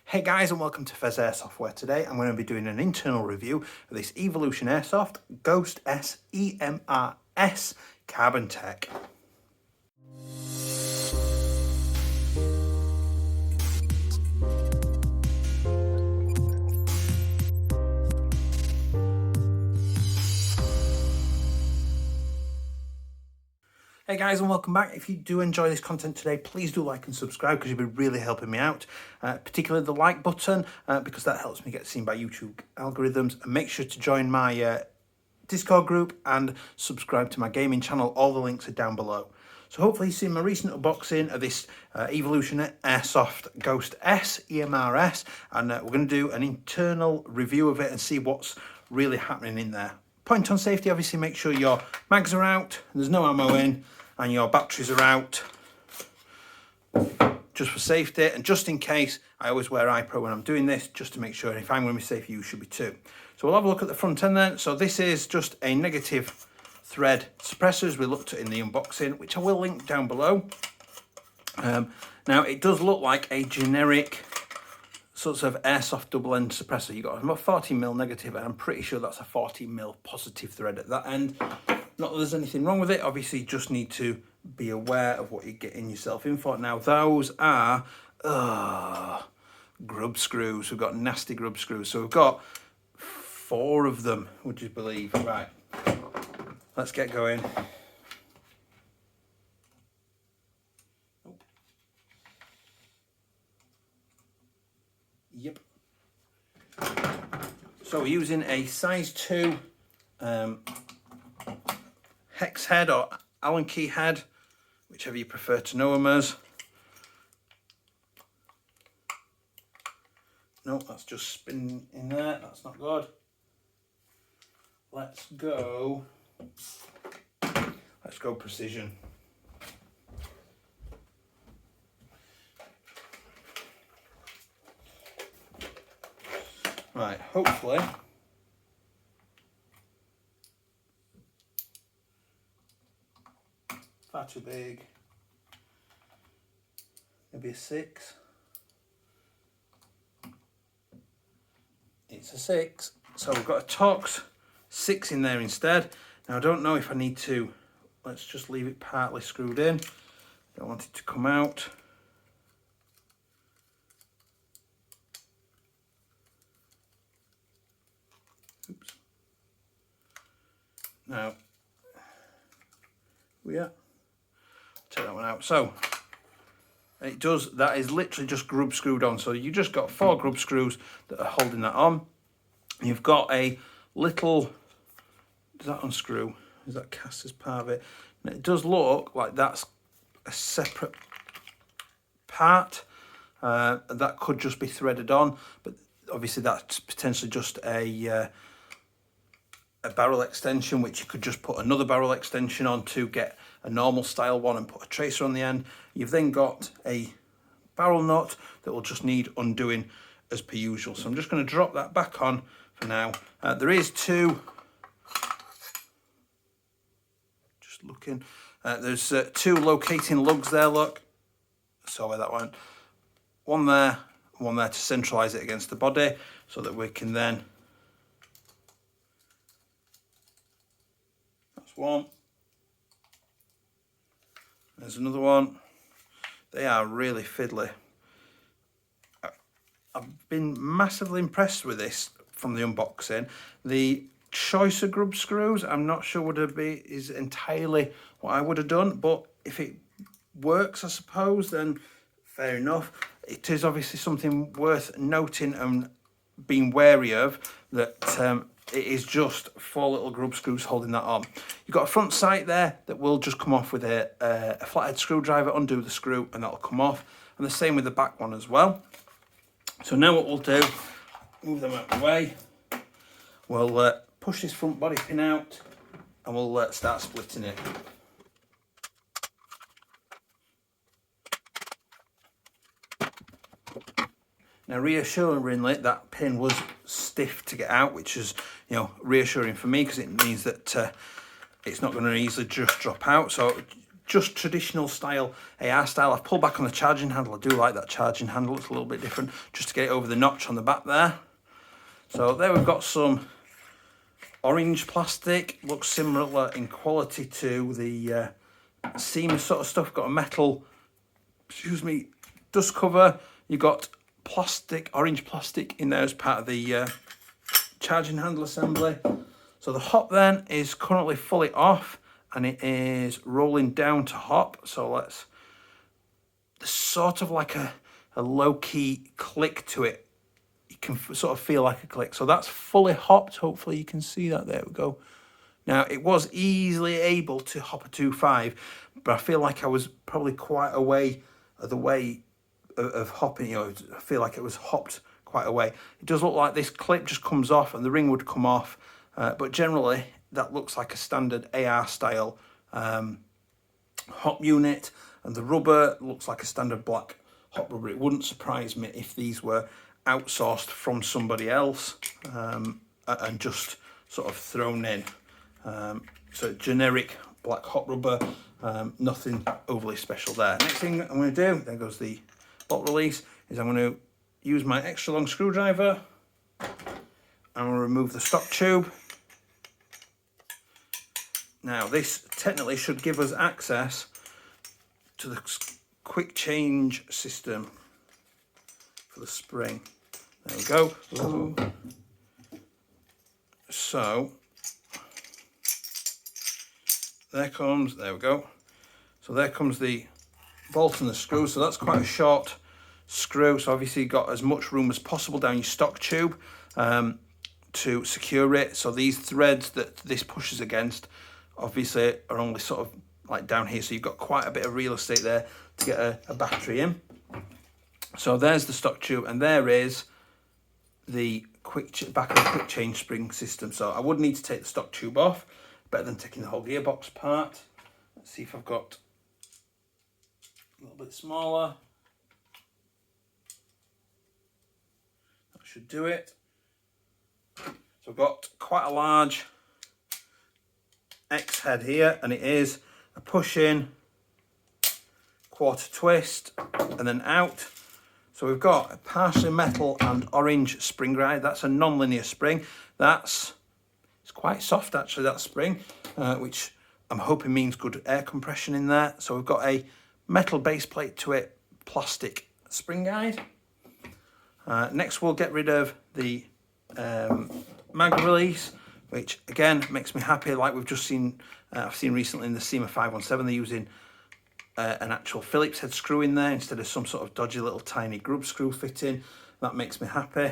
Hey guys, and welcome to Pheas Airsoft, where today I'm going to be doing an internal review of this Evolution Airsoft Ghost S EMR Carbontech. Hey guys, and welcome back. If you do enjoy this content today, please do like and subscribe because you'll be really helping me out, particularly the like button, because that helps me get seen by YouTube algorithms. And make sure to join my Discord group and subscribe to my gaming channel. All the links are down below. So hopefully you've seen my recent unboxing of this Evolution Airsoft Ghost S EMRS, and we're going to do an internal review of it and see what's really happening in there. Point on safety, obviously make sure your mags are out, there's no ammo in, and your batteries are out, just for safety. And just in case, I always wear iPro when I'm doing this, just to make sure if I'm going to be safe, you should be too. So we'll have a look at the front end then. So this is just a negative thread suppressor, as we looked at in the unboxing, which I will link down below. Now it does look like a generic sort of airsoft double end suppressor. You've got about 14mm negative, and I'm pretty sure that's a 14mm positive thread at that end. Not that there's anything wrong with it, obviously you just need to be aware of what you're getting yourself in for. Now those are grub screws. We've got nasty grub screws. So we've got 4 of them, would you believe? Right, let's get going. Yep. So we're using a size 2 hex head or Allen key head, whichever you prefer to know them as. No, that's just spinning in there. That's not good. Let's go precision. Right, hopefully far too big, maybe a 6. It's a 6, so we've got a Tox 6 in there instead. Now I don't know if I need to, let's just leave it partly screwed in, don't want it to come out. Oops. Now, take that one out. So it does, that is literally just grub screwed on. So you just got 4 grub screws that are holding that on. You've got a little, does that unscrew? Is that cast as part of it? And it does look like that's a separate part. That could just be threaded on, but obviously that's potentially just a barrel extension, which you could just put another barrel extension on to get a normal style one and put a tracer on the end. You've then got a barrel nut that will just need undoing as per usual. So I'm just going to drop that back on for now. There is 2, just looking, there's 2 locating lugs there, look. So where that went, one there to centralize it against the body so that we can then, that's one, there's another one. They are really fiddly. I've been massively impressed with this from the unboxing. The choice of grub screws, I'm not sure is entirely what I would have done, but if it works, I suppose, then fair enough. It is obviously something worth noting and being wary of, that it is just 4 little grub screws holding that on. You've got a front sight there that will just come off with a flathead screwdriver, undo the screw, and that'll come off. And the same with the back one as well. So now what we'll do, move them out of the way, we'll push this front body pin out and we'll start splitting it. Now reassuringly, that pin was stiff to get out, which is, you know, reassuring for me, because it means that it's not going to easily just drop out. So just traditional style, AR style. I've pulled back on the charging handle. I do like that charging handle. It's a little bit different, just to get it over the notch on the back there. So there we've got some orange plastic. Looks similar in quality to the seam sort of stuff. Got a metal, dust cover. You've got plastic, orange plastic in there as part of the charging handle assembly. So the hop then is currently fully off, and it is rolling down to hop. So there's sort of like a low-key click to it. You can sort of feel like a click. So that's fully hopped. Hopefully you can see that. There we go. Now, it was easily able to hop a 2.5, but I feel like I was probably quite away of the way of hopping. I feel like it was hopped quite away. It does look like this clip just comes off and the ring would come off, but generally that looks like a standard AR style hop unit, and the rubber looks like a standard black hop rubber. It wouldn't surprise me if these were outsourced from somebody else and just sort of thrown in. So generic black hot rubber, nothing overly special there. Next thing I'm going to do, there goes the bolt release, is I'm going to use my extra long screwdriver. I'm going to remove the stock tube. Now this technically should give us access to the quick change system for the spring. There we go. Ooh. So there we go. So there comes the bolt and the screw. So that's quite a short screw. So obviously you've got as much room as possible down your stock tube to secure it. So these threads that this pushes against obviously are only sort of like down here. So you've got quite a bit of real estate there to get a battery in. So there's the stock tube, and there is the back of the quick change spring system. So I would need to take the stock tube off, better than taking the whole gearbox apart. Let's see if I've got a little bit smaller. That should do it. So I've got quite a large X head here, and it is a push in, quarter twist, and then out. So we've got a partially metal and orange spring guide. That's a non-linear spring. It's quite soft actually, that spring, which I'm hoping means good air compression in there. So we've got a metal base plate to it, plastic spring guide. Next we'll get rid of the mag release, which again makes me happy. Like we've just seen, I've seen recently in the SEMA 517, they're using an actual Phillips head screw in there instead of some sort of dodgy little tiny grub screw fitting. That makes me happy.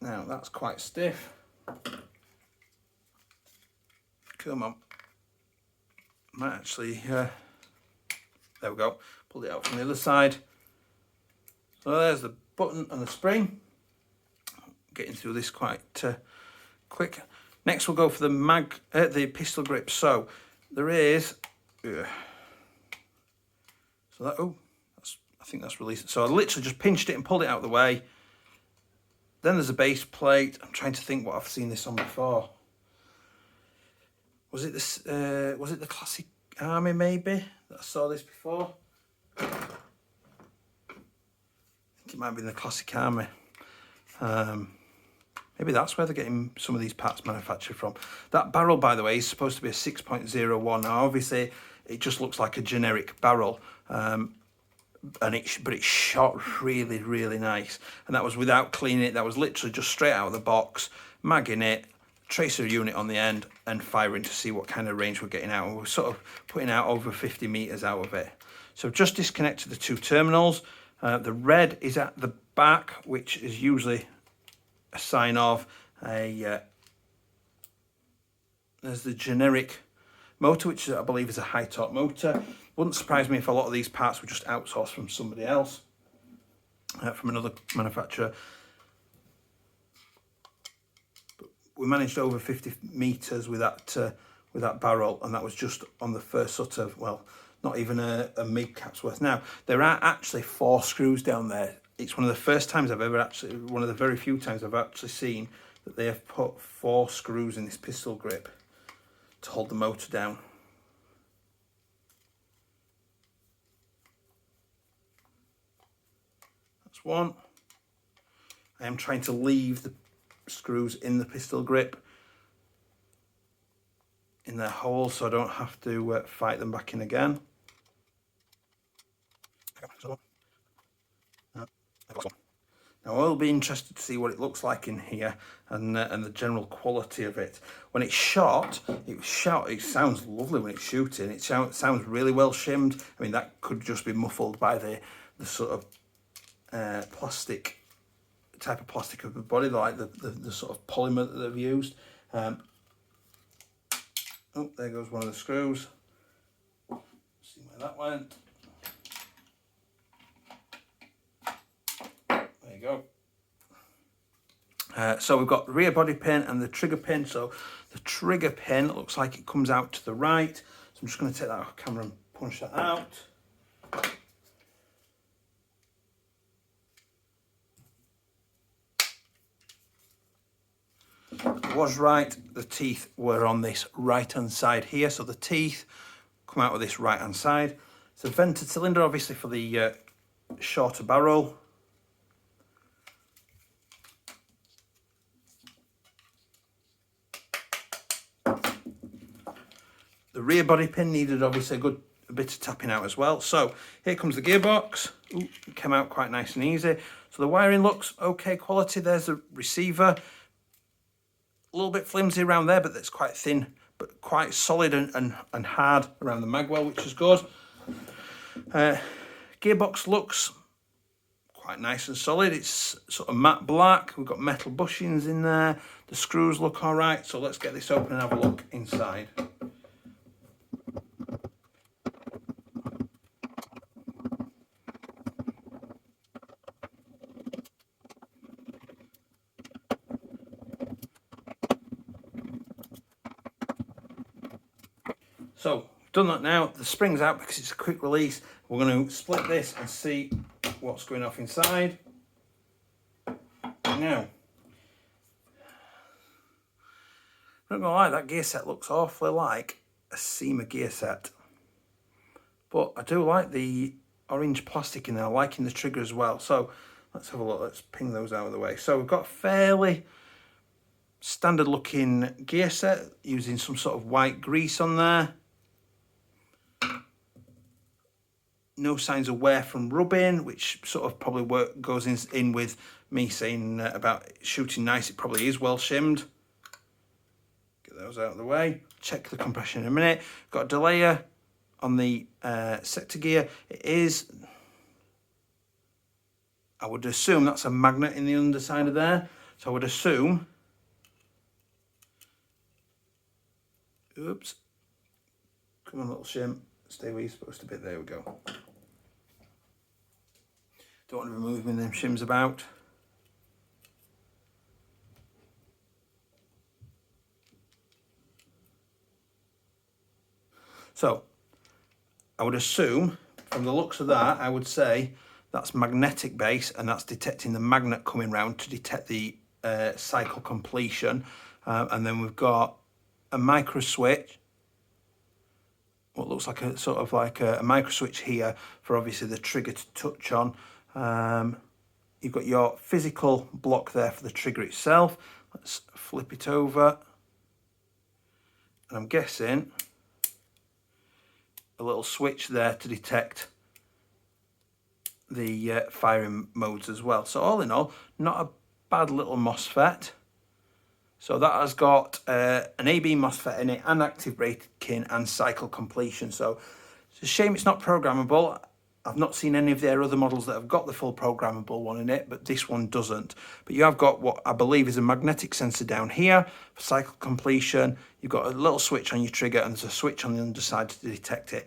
Now that's quite stiff. Come on. Might actually, there we go. Pulled it out from the other side. So there's the button and the spring. Getting through this quite quick. Next we'll go for the pistol grip. So there is, I think that's released. So I literally just pinched it and pulled it out of the way. Then there's a base plate. I'm trying to think what I've seen this on before. Was it this? Was it the Classic Army maybe that I saw this before? I think it might have been the Classic Army. Maybe that's where they're getting some of these parts manufactured from. That barrel, by the way, is supposed to be a 6.01. Now, obviously, it just looks like a generic barrel, but it's shot really, really nice. And that was without cleaning it. That was literally just straight out of the box, magging it, tracer unit on the end, and firing to see what kind of range we're getting out. And we're sort of putting out over 50 meters out of it. So just disconnected the two terminals. The red is at the back, which is usually a sign of there's the generic motor, which I believe is a high torque motor. Wouldn't surprise me if a lot of these parts were just outsourced from somebody else, from another manufacturer. But we managed over 50 meters with that barrel, and that was just on the first sort of, well, not even a mid cap's worth. Now there are actually 4 screws down there. It's one of the first times I've ever actually, one of the very few times I've actually seen that they have put 4 screws in this pistol grip to hold the motor down. That's one. I am trying to leave the screws in the pistol grip in their hole so I don't have to fight them back in again. Now I'll be interested to see what it looks like in here and the general quality of it. When it's shot, it sounds lovely when it's shooting. It sounds really well shimmed. I mean, that could just be muffled by the sort of plastic type of plastic of the body, like the sort of polymer that they've used. Oh, there goes one of the screws. See where that went. There you go. So we've got the rear body pin and the trigger pin. So the trigger pin looks like it comes out to the right. So I'm just going to take that off camera and punch that out. I was right, the teeth were on this right hand side here, so the teeth come out of this right hand side. It's a vented cylinder, obviously, for the shorter barrel. The rear body pin needed obviously a bit of tapping out as well. So here comes the gearbox. Ooh, it came out quite nice and easy. So the wiring looks okay quality. There's the receiver. A little bit flimsy around there, but that's quite thin, but quite solid and hard around the magwell, which is good. Gearbox looks quite nice and solid. It's sort of matte black. We've got metal bushings in there. The screws look all right. So let's get this open and have a look inside. So, we've done that now. The spring's out because it's a quick release. We're going to split this and see what's going off inside. Now, I'm not going to lie, that gear set looks awfully like a SEMA gear set. But I do like the orange plastic in there, liking the trigger as well. So, let's have a look. Let's ping those out of the way. So, we've got fairly standard looking gear set using some sort of white grease on there. No signs of wear from rubbing, which sort of probably goes in with me saying about shooting nice. It probably is well shimmed. Get those out of the way. Check the compression in a minute. Got a delayer on the sector gear. It is, I would assume that's a magnet in the underside of there. So I would assume, oops, come on little shim, stay where you're supposed to be, there we go. Don't want to be moving them shims about. So, I would assume, from the looks of that, I would say that's magnetic base, and that's detecting the magnet coming round to detect the cycle completion. And then we've got a micro switch, what looks like a sort of like a micro switch here for obviously the trigger to touch on. You've got your physical block there for the trigger itself. Let's flip it over. And I'm guessing a little switch there to detect the firing modes as well. So all in all, not a bad little MOSFET. So that has got an AB MOSFET in it and active braking and cycle completion. So it's a shame it's not programmable. I've not seen any of their other models that have got the full programmable one in it, but this one doesn't. But you have got what I believe is a magnetic sensor down here for cycle completion. You've got a little switch on your trigger and there's a switch on the underside to detect it.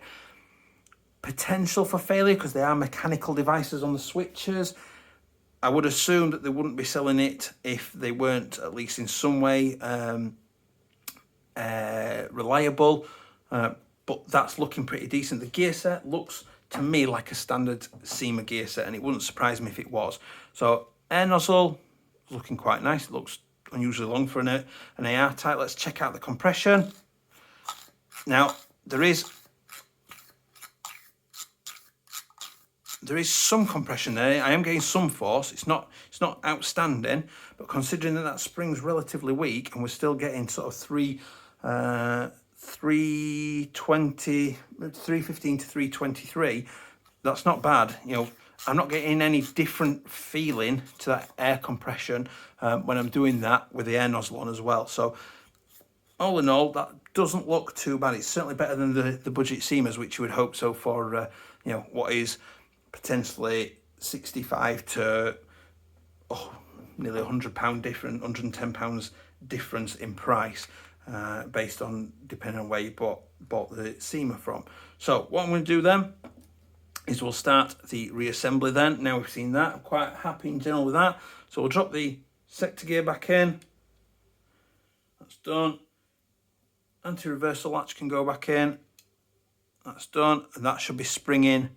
Potential for failure because they are mechanical devices on the switches. I would assume that they wouldn't be selling it if they weren't at least in some way reliable. But that's looking pretty decent. The gear set looks to me like a standard SEMA gear set, and it wouldn't surprise me if it was. So air nozzle looking quite nice. It looks unusually long for an AR type. Let's check out the compression. Now there is there is some compression there. I am getting some force. It's not outstanding, but considering that spring's relatively weak and we're still getting sort of 315 to 323, that's not bad. You know, I'm not getting any different feeling to that air compression when I'm doing that with the air nozzle on as well. So all in all, that doesn't look too bad. It's certainly better than the budget seamers, which you would hope so for, you know, what is potentially 65 to nearly £100 different, £110 difference in price, based on depending on where you bought the seamer from. So what I'm going to do then is we'll start the reassembly then. Now we've seen that, I'm quite happy in general with that. So we'll drop the sector gear back in. That's done. Anti-reversal latch can go back in. That's done, and that should be springing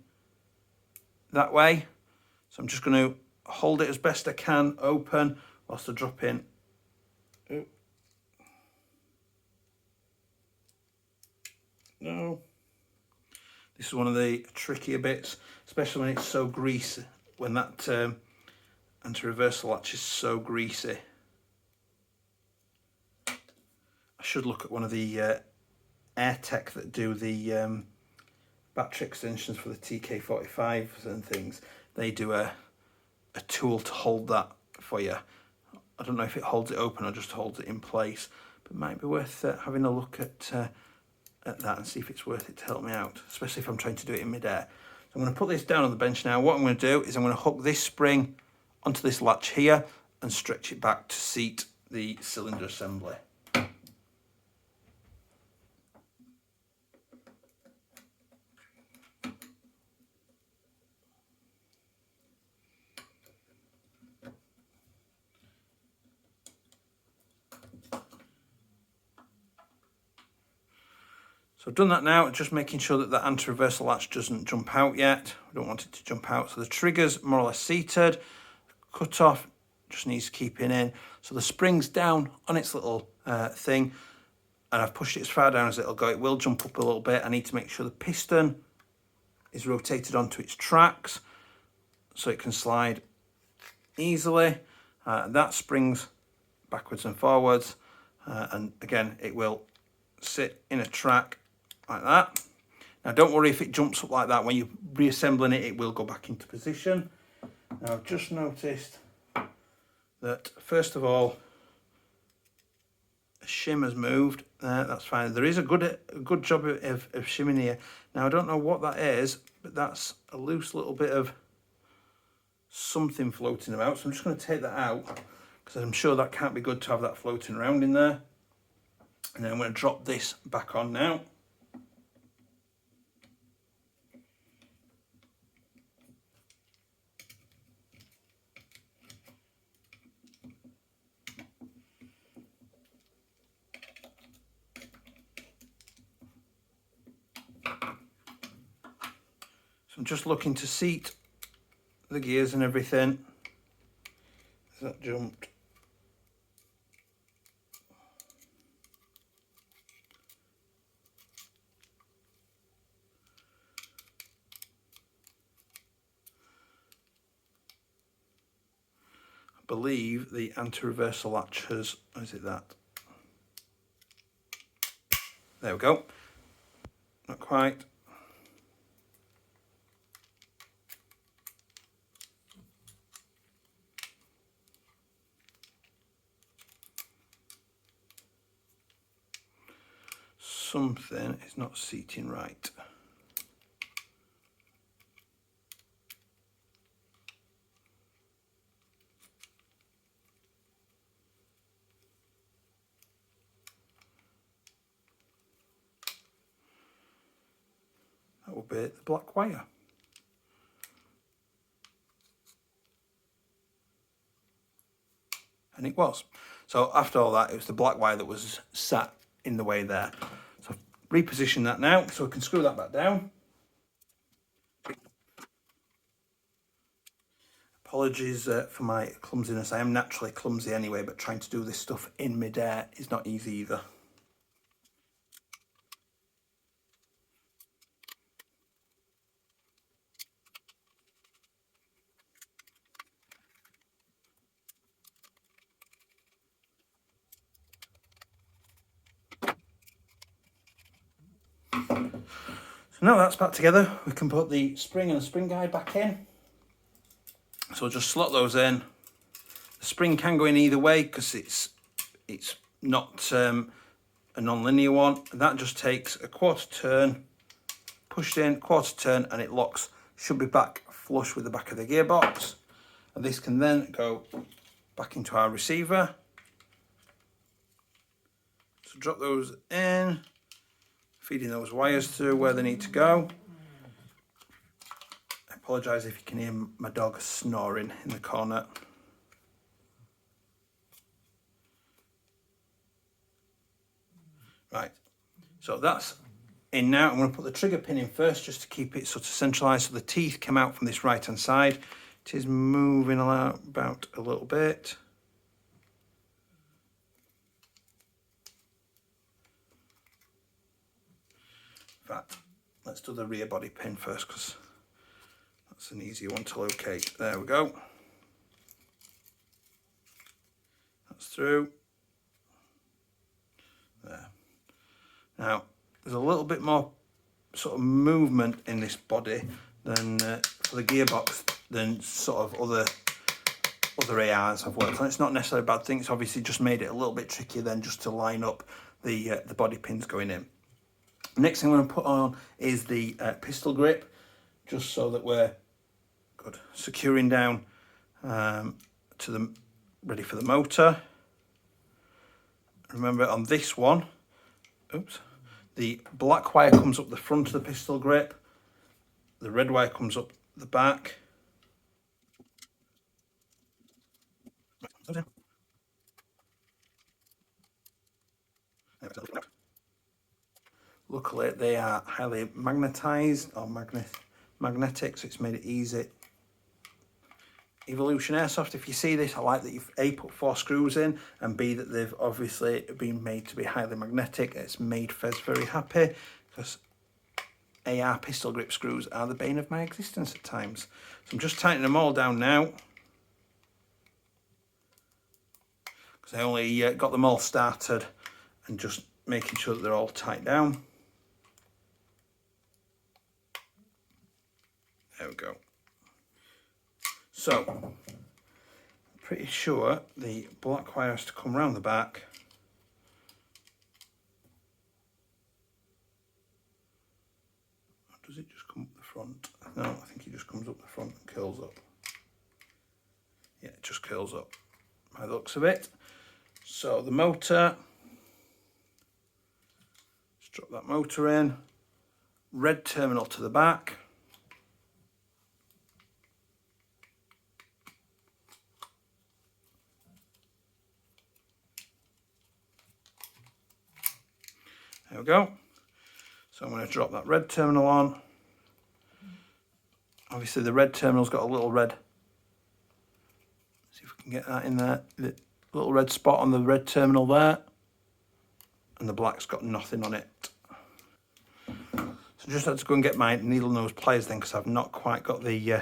that way. So I'm just going to hold it as best I can open whilst I drop in. No. This is one of the trickier bits, especially when it's so greasy, when that anti-reversal latch is so greasy. I should look at one of the Airtech that do the battery extensions for the TK45s and things. They do a tool to hold that for you. I don't know if it holds it open or just holds it in place, but it might be worth having a look at that and see if it's worth it to help me out, especially if I'm trying to do it in midair. So I'm going to put this down on the bench now. What I'm going to do is I'm going to hook this spring onto this latch here and stretch it back to seat the cylinder assembly. So I've done that now, just making sure that the anti-reversal latch doesn't jump out yet. I don't want it to jump out. So the trigger's more or less seated. Cut off just needs keeping in. So the spring's down on its little thing, and I've pushed it as far down as it'll go. It will jump up a little bit. I need to make sure the piston is rotated onto its tracks so it can slide easily. That springs backwards and forwards, and again it will sit in a track like that. Now don't worry if it jumps up like that. When you're reassembling it, it will go back into position. Now I've just noticed that first of all a shim has moved. That's fine. There is a good job of shimming here. Now I don't know what that is, but that's a loose little bit of something floating about. So I'm just going to take that out because I'm sure that can't be good to have that floating around in there. And then I'm going to drop this back on now. So I'm just looking to seat the gears and everything. Has that jumped? I believe the anti-reversal latch has, is it that? There we go. Not quite. Something is not seating right. That will be the black wire. And it was. So after all that, it was the black wire that was sat in the way there. So reposition that now, so we can screw that back down. Apologies for my clumsiness. I am naturally clumsy anyway, but trying to do this stuff in midair is not easy either. So now that's back together, we can put the spring and the spring guide back in. So we'll just slot those in. The spring can go in either way because it's not a non-linear one. And that just takes a quarter turn, pushed in, quarter turn, and it locks. Should be back flush with the back of the gearbox. And this can then go back into our receiver. So drop those in, feeding those wires through where they need to go. I apologise if you can hear my dog snoring in the corner. Right, so that's in now. I'm going to put the trigger pin in first just to keep it sort of centralised so the teeth come out from this right hand side. It is moving about a little bit. In fact, let's do the rear body pin first because that's an easier one to locate. There we go. That's through. There. Now, there's a little bit more sort of movement in this body than for the gearbox than sort of other ARs I've worked on. It's not necessarily a bad thing. It's obviously just made it a little bit trickier then just to line up the body pins going in. Next thing I'm going to put on is the pistol grip, just so that we're good securing down to the ready for the motor. Remember on this one, oops, the black wire comes up the front of the pistol grip, the red wire comes up the back. Luckily they are highly magnetized or magnetic, so it's made it easy. Evolution Airsoft, if you see this, I like that you've A, put 4 screws in, and B, that they've obviously been made to be highly magnetic. It's made Pheas very happy because AR pistol grip screws are the bane of my existence at times. So I'm just tightening them all down now because I only got them all started and just making sure that they're all tight down. There we go. So, I'm pretty sure the black wire has to come around the back. Or does it just come up the front? No, I think it just comes up the front and curls up. Yeah, it just curls up by the looks of it. So the motor, just drop that motor in, red terminal to the back. There we go. So I'm going to drop that red terminal on. Obviously the red terminal's got a little red, see if we can get that in there, the little red spot on the red terminal there, and the black's got nothing on it. So just had to go and get my needle nose pliers then because I've not quite got the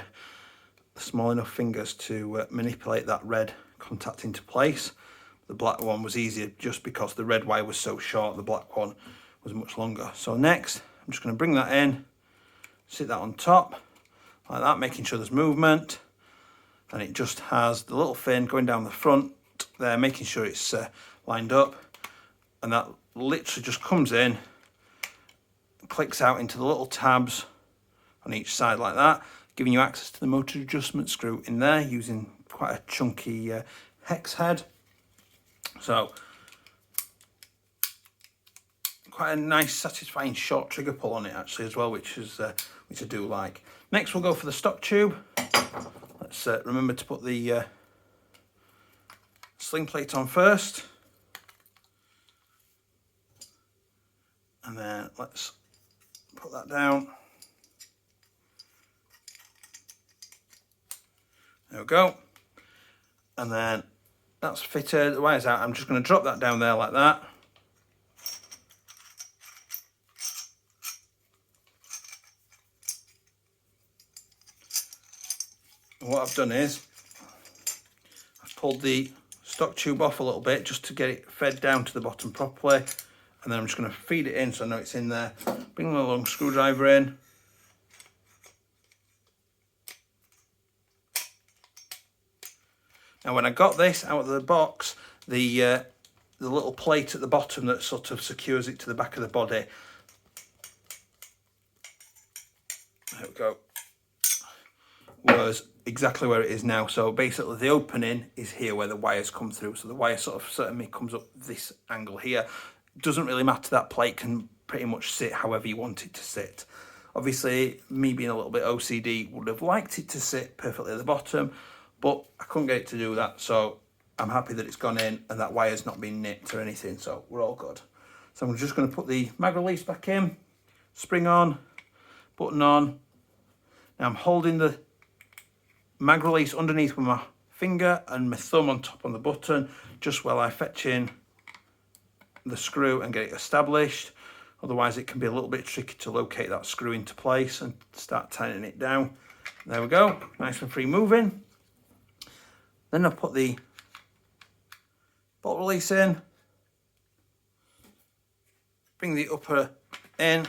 small enough fingers to manipulate that red contact into place. The black one was easier just because the red wire was so short, the black one was much longer. So next, I'm just going to bring that in, sit that on top, like that, making sure there's movement. And it just has the little fin going down the front there, making sure it's lined up. And that literally just comes in, clicks out into the little tabs on each side like that, giving you access to the motor adjustment screw in there using quite a chunky hex head. So quite a nice satisfying short trigger pull on it actually as well, which I do like. Next we'll go for the stock tube. Let's remember to put the sling plate on first, and then let's put that down. There we go. And then that's fitted, the wire's out. I'm just going to drop that down there like that. And what I've done is I've pulled the stock tube off a little bit just to get it fed down to the bottom properly, and then I'm just going to feed it in so I know it's in there. Bring the long screwdriver in. Now when I got this out of the box, the little plate at the bottom that sort of secures it to the back of the body, there we go, was exactly where it is now. So basically the opening is here where the wires come through. So the wire sort of certainly comes up this angle here. It doesn't really matter, that plate can pretty much sit however you want it to sit. Obviously, me being a little bit OCD would have liked it to sit perfectly at the bottom, but I couldn't get it to do that. So I'm happy that it's gone in and that wire's not been nipped or anything. So we're all good. So I'm just going to put the mag release back in, spring on, button on. Now I'm holding the mag release underneath with my finger and my thumb on top on the button, just while I fetch in the screw and get it established. Otherwise it can be a little bit tricky to locate that screw into place and start tightening it down. There we go, nice and free moving. Then I'll put the bolt release in, bring the upper in,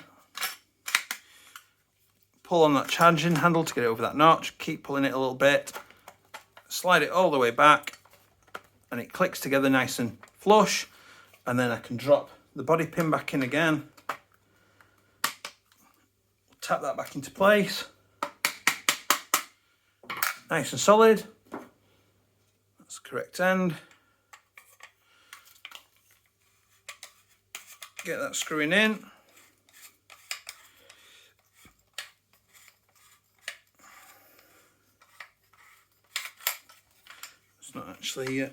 pull on that charging handle to get it over that notch, keep pulling it a little bit, slide it all the way back, and it clicks together nice and flush, and then I can drop the body pin back in again, tap that back into place, nice and solid. That's the correct end. Get that screwing in. It's not actually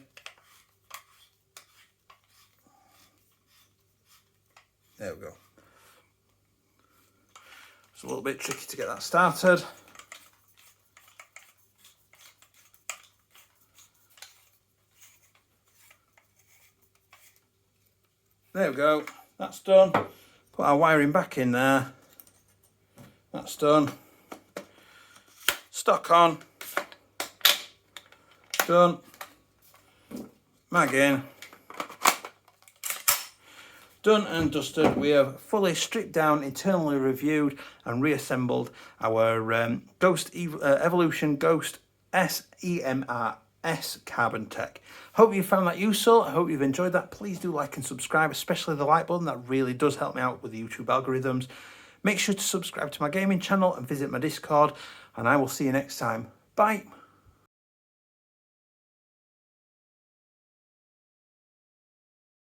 there we go. It's a little bit tricky to get that started. There we go, that's done. Put our wiring back in there. That's done. Stock on. Done. Mag in. Done and dusted. We have fully stripped down, internally reviewed and reassembled our Ghost Evolution Ghost S EMR S Carbontech. Hope you found that useful. I hope you've enjoyed that. Please do like and subscribe, especially the like button. That really does help me out with the YouTube algorithms. Make sure to subscribe to my gaming channel and visit my Discord, and I will see you next time. Bye.